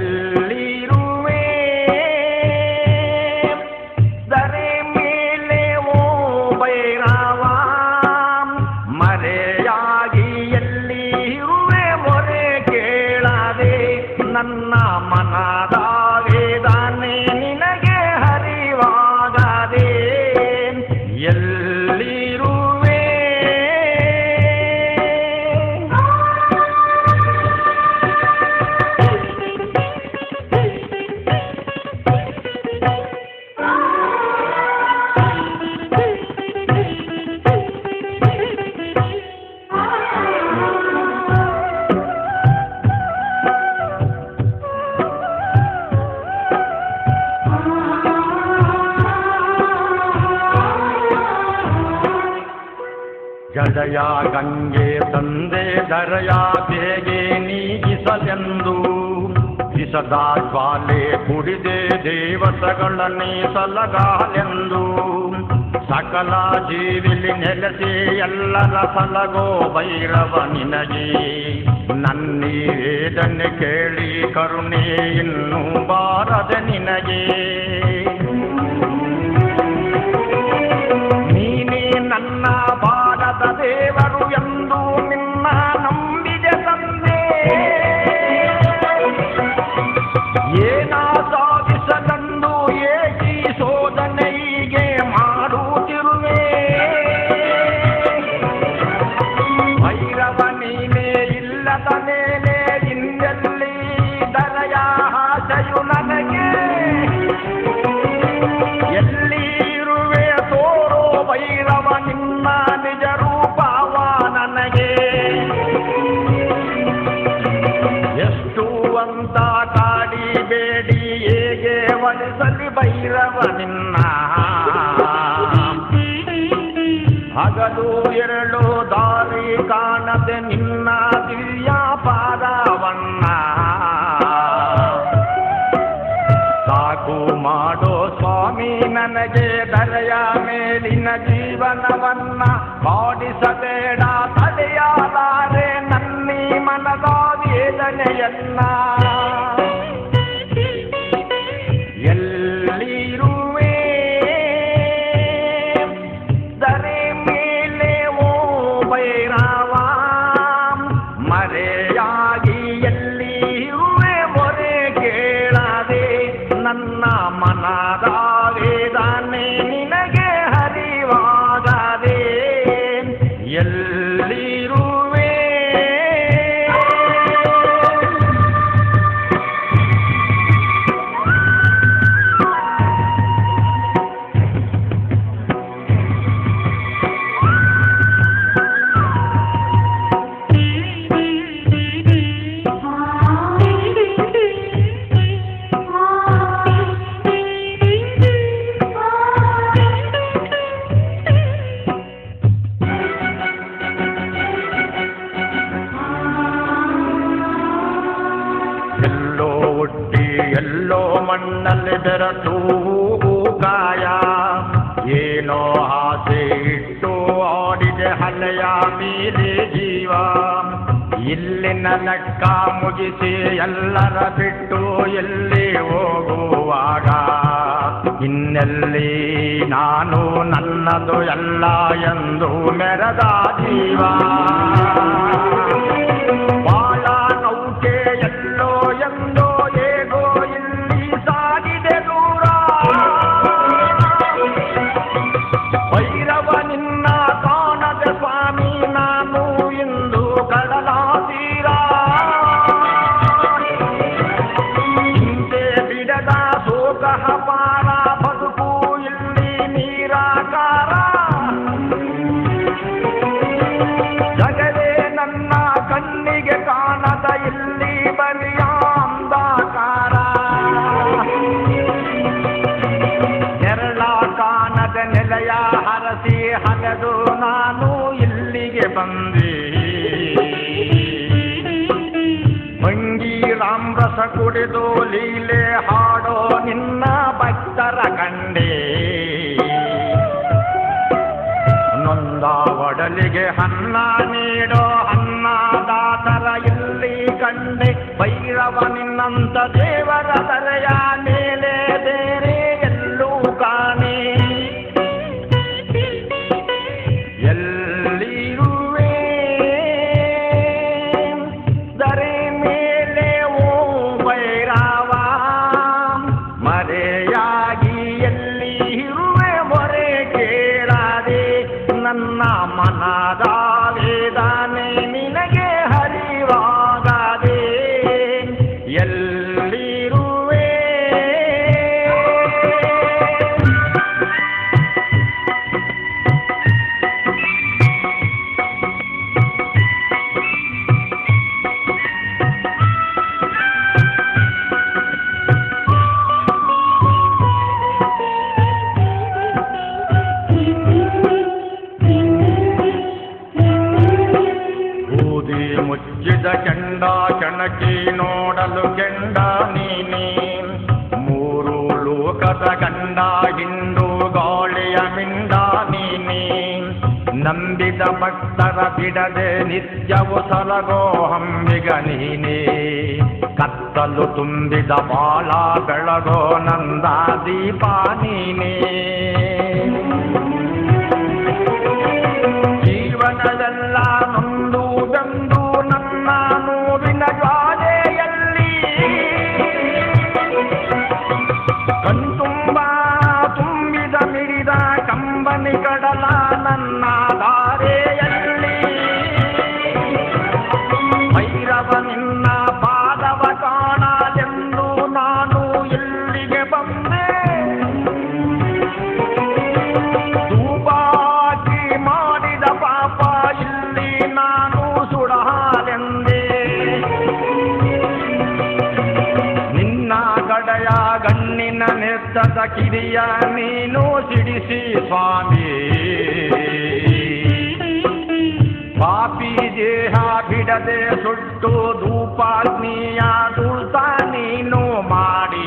ಎಲ್ಲಿರುವೆ ದರೆ ಮೇಲೆ ಓ ಭೈರವ ಮರೆಯಾಗಿ ಎಲ್ಲಿರುವೆ ಮೊರೆ ಕೇಳದೆ ನನ್ನ ಮನದ ವೇದನೆ ನಿನಗೆ ಹರಿವಾಗದೆ ಎಲ್ಲಿರುವೆ ಜಡಯ ಗಂಗೆ ತಂದೆ ದರಯ ಬೇಗೆ ನೀಗಿಸಲೆಂದು ವಿಸದ ಜ್ವಾಲೆ ಕುಡಿದೆ ದೇವತೆಗಳನ್ನೇ ಸಲಗಾಲೆಂದು ಸಕಲ ಜೀವಿಲಿ ನೆಲೆಸಿ ಎಲ್ಲರ ಸಲಗೋ ಭೈರವ ನಿನಗೆ ನನ್ನೀ ವೇದನೆ ಕೇಳಿ ಕರುಣೆ ಇನ್ನೂ ಬಾರದೆ ನಿನಗೆ ನೀನೇ ನನ್ನ ಬಾರದ ದೇವರು ಎಂದು ನಿನ್ನ ನಂಬಿದೆ ತಂದೆ ಏನ ಸಾಧಿಸಲೆಂದು ಏಕಿ ಶೋಧನೆ ಹೀಗೆ ಮಾಡುತ್ತಿರುವೆ ಭೈರವ ನೀನೇ ಇಲ್ಲದ ಮೇಲೆ ಹಿಂದೆಲ್ಲಿ ದರೆಯ ಆಸೆಯು ನನಗೆ ಎಲ್ಲಿ ಇರುವೆ ತೋರೋ ಭೈರವ ನಿನ್ನ ನಿಜ ರೂಪವ ನನಗೆ ಎಷ್ಟು ಅಂತ ಕಾಡಿಬೇಡಿ ಹೇಗೆ ಒಲಿಸಲಿ ಭೈರವ ನಿನ್ನ ಹಗಲು ಎರಳು ದಾರಿ ಕಾಣದೆ ನಿನ್ನ ದಿವ್ಯ ಪಾದವನ್ನ ಸಾಕು ಮಾಡೋ ಸ್ವಾಮಿ ನನಗೆ ದರೆಯ ಮೇಲಿನ ಜೀವನವನ್ನ ಮಾಡಿಸಬೇಡ ತಡೆಯಲಾರೆ ನನ್ನೀ ಮನದ ವೇದನೆಯನ್ನ ಎಲ್ಲಿರುವೆ ದರೆ ಮೇಲೆ ಓ ಭೈರವ ಮರೆಯಾಗಿ ಎಲ್ಲಿರುವೆ ಮೊರೆ ಕೇಳದೆ ನನ್ನ ಮನದ ವೇದನೆ ನಿನಗೆ ಹರಿವಾಗದೆ ಎಲ್ಲಿರುವೆ ಎಲ್ಲೋ ಹುಟ್ಟಿ ಎಲ್ಲೋ ಮಣ್ಣಲ್ಲಿ ಬೆರಟು ಕಾಯ ಏನೋ ಆಸೆ ಇಟ್ಟು ಆಡಿದೆ ಹಲೆಯ ಮೇಲೆ ಜೀವ ಇಲ್ಲಿನ ಲೆಕ್ಕ ಮುಗಿಸಿ ಎಲ್ಲರ ಬಿಟ್ಟು ಎಲ್ಲಿ ಹೋಗುವಾಗ ಇನ್ನೆಲ್ಲಿ ನಾನು ನನ್ನದು ಎಲ್ಲ ಎಂದು ಮೆರೆದ ಜೀವ ಬಾಳ ನೌಕೆ ಎಲ್ಲೋ ಎಂದೋ ಹೇಗೋ ಇಲ್ಲಿ ಸಾಗಿದೆ ದೂರ ಭೈರವ ನಿನ್ನ ಕಾಣದ ಸ್ವಾಮಿ ನಾನು ಇಂದು ಕಡಲ ತೀರ ಹಿಂದೆ ಬಿಡದ ಶೋಕಃ ಪಾರ ಬದುಕು ಇಲ್ಲಿ ನೀರಾಕಾರ ಜಗವೇ ನನ್ನ ಕಣ್ಣಿಗೆ ಕಾಣದ ಇಲ್ಲಿ ಬಲಿಯ ಅಂಧಕಾರ ನೆರಳ ಕಾಣದ ನೆಲೆಯ ಹರಸಿ ಹಗದು ನಾನು ಇಲ್ಲಿಗೆ ಬಂದೆ ಭಂಗಿ ರಾಮ್ರಸ ಕುಡಿದು ಲೀಲೆ ಹಾಡೋ ನಿನ್ನ ಭಕ್ತರ ಕಂಡೆ ನೊಂದ ಒಡಲಿಗೆ ಅನ್ನ ನೀಡೋ ಅನ್ನದಾತರ ಇಲ್ಲಿ ಕಂಡೆ ಭೈರವ ನಿನ್ನಂತ ದೇವರ ತಲೆಯ ಮೇಲೆ ಬೇರೆ ಎಲ್ಲೂ ಕಾಣೆ ಎಲ್ಲಿರುವೆ ದರೆ ಮೇಲೆ ಓ ಭೈರವ ಮರೆಯಾಗಿ ಎಲ್ಲಿ ಇರುವೆ ಮೊರೆ ಕೇಳದೆ ನನ್ನ ಮನದ ವೇದನೆ ನಿನಗೆ ಹರಿವಾಗದೆ ಎಲ್ಲಿರುವೆ ಬೂದಿ ಮುಚ್ಚಿದ ಕೆಂಡ ಕೆಣಕಿ ನೋಡಲು ಕೆಂಡ ನೀನೆ ಮೂರು ಲೋಕದ ಗಂಡ ಹಿಂಡು ಗಾಳಿಯ ಮಿಂಡ ನೀನೆ ನಂಬಿದ ಭಕ್ತರ ಬಿಡದೆ ನಿತ್ಯವು ಸಲಗೋ ಹಂಬಿಗ ನೀನೆ ಕತ್ತಲು ತುಂಬಿದ ಬಾಳ ಬೆಳಗೋ ನಂದ ದೀಪ ನೀನೆ ಜೀವನದೆಲ್ಲ ನೊಂದು ಬೆಂದು ನನ್ನ ನೋವಿನ ಜ್ವಾಲೆಯಲ್ಲಿ ಕಣ್ತುಂಬ ತುಂಬಿದ ಮಿಡಿದ ಕಂಬನಿ ಕಡಲ ನನ್ನ ದಾರೆಯಲ್ಲಿ ಭೈರವ ನಿನ್ನ ಪಾದವ ಕಾಣಲೆಂದು ನಾನು ಇಲ್ಲಿಗೆ ಬಂದೆ ಧೂಪಾಕಿ ಮಾಡಿದ ಪಾಪ ಇಲ್ಲಿ ನಾನು ಸುಡಹಾಲೆಂದೆ ನಿನ್ನ ಗಡೆಯ ಗಣ್ಣಿನ ನೆತ್ತದ ಕಿರಿಯ ನೀನು ಸಿಡಿಸಿ ಸ್ವಾಮಿ ಪಾಪಿ ದೇಹ ಬಿಡದೆ ಸುಟ್ಟು ಧೂಪಾಗ್ನಿಯ ದುಳ್ತ ನೀನು ಮಾಡಿ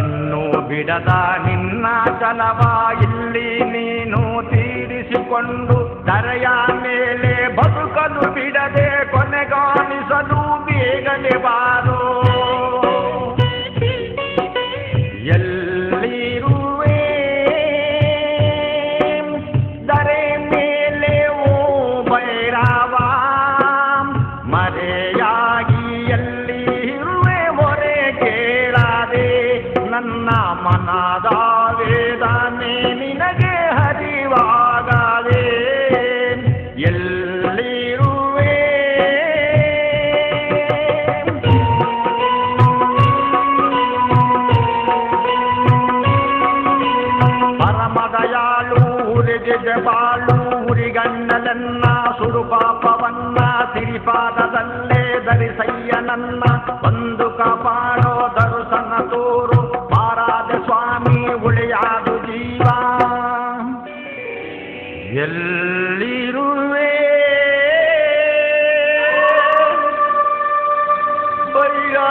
ಇನ್ನು ಬಿಡದ ನಿನ್ನ ಚಲವ ಇಲ್ಲಿ ನೀನು ತೀರಿಸಿಕೊಂಡು ದರೆಯ ಮೇಲೆ ಬದುಕಲು ಬಿಡದೆ ಕೊನೆಗಾಣಿಸಲು ಬೇಗನೆ ಬಾರೋ ಎಲ್ಲಿರುವೆ ದರೆ ಮೇಲೆ ಓ ಭೈರವ ಮರೆಯಾಗಿ ಎಲ್ಲಿ ಇರುವೆ ಮೊರೆ ಕೇಳದೆ ನನ್ನ ಮನದ ವೇದನೆ ನಿನಗೆ ಹರಿವಾಗದೆ ಎಲ್ಲಿರುವೆ ಪರಮದಯಾಳು ಉರಿಗಿದ ಬಾಳು ಉರಿಗಣ್ಣಲನ್ನ ಸುಡು ಪಾಪವನ್ನ ಸಿರಿಪಾದದಲ್ಲೇ ಧರಿಸಯ್ಯ ನನ್ನ ಬಂದು ಕಾಪಾಡೋ ದರ್ಶನ ತೋರು ಪಾರಾದ ಸ್ವಾಮಿ ಉಳಿಯಾದು ಜೀವ ಎಲ್ಲಿರುವೆ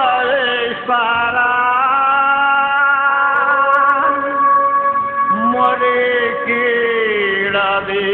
ಬೈರೇಶ್ವರ ಮೊರೆ ಕೇಳದೆ